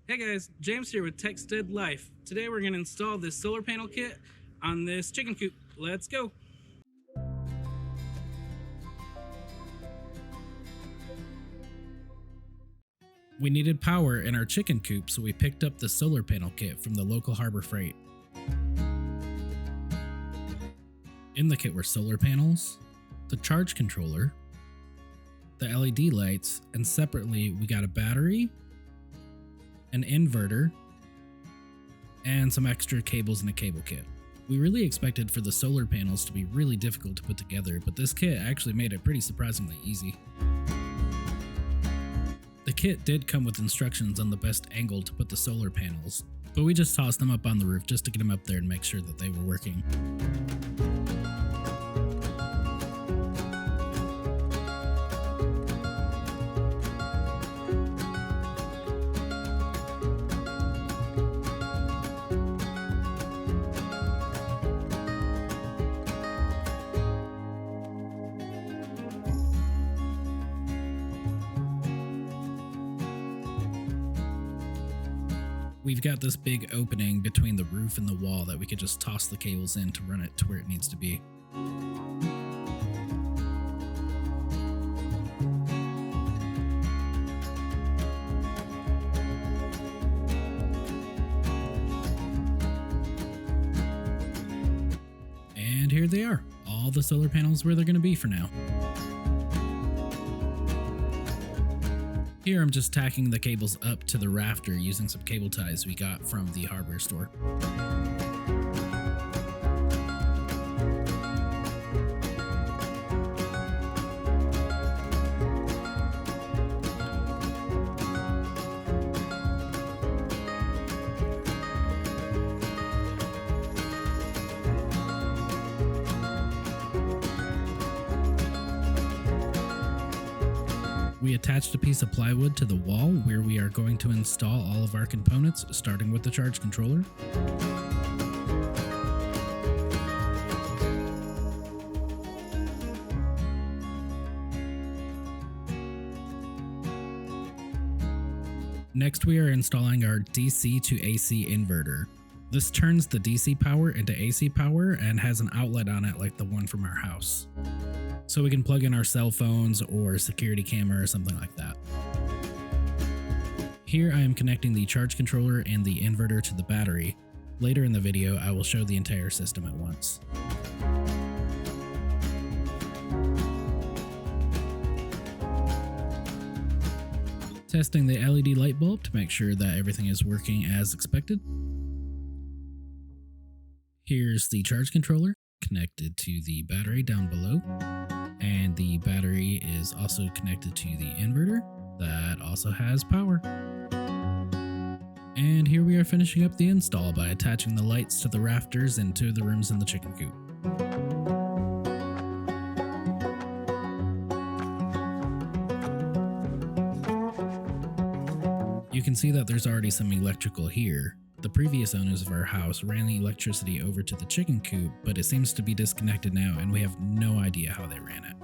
Hey guys, James here with Homestead Life. Today we're going to install this solar panel kit on this chicken coop. Let's go! We needed power in our chicken coop, so we picked up the solar panel kit from the local Harbor Freight. In the kit were solar panels, the charge controller, the LED lights, and separately we got a battery, an inverter, and some extra cables in a cable kit. We really expected for the solar panels to be really difficult to put together, but this kit actually made it pretty surprisingly easy. The kit did come with instructions on the best angle to put the solar panels, but we just tossed them up on the roof just to get them up there and make sure that they were working. We've got this big opening between the roof and the wall that we could just toss the cables in to run it to where it needs to be. And here they are, all the solar panels where they're going to be for now. Here I'm just tacking the cables up to the rafter using some cable ties we got from the hardware store. We attached a piece of plywood to the wall where we are going to install all of our components, starting with the charge controller. Next, we are installing our DC to AC inverter. This turns the DC power into AC power and has an outlet on it like the one from our house, so we can plug in our cell phones or a security camera or something like that. Here I am connecting the charge controller and the inverter to the battery. Later in the video, I will show the entire system at once. Testing the LED light bulb to make sure that everything is working as expected. Here's the charge controller connected to the battery down below. And the battery is also connected to the inverter that also has power. And here we are finishing up the install by attaching the lights to the rafters and to the rooms in the chicken coop. You can see that there's already some electrical here. The previous owners of our house ran the electricity over to the chicken coop, but it seems to be disconnected now and we have no idea how they ran it.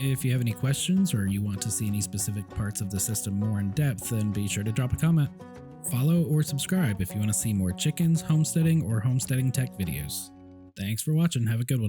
If you have any questions or you want to see any specific parts of the system more in depth, then be sure to drop a comment. Follow or subscribe if you want to see more chickens, homesteading, or homesteading tech videos. Thanks for watching. Have a good one.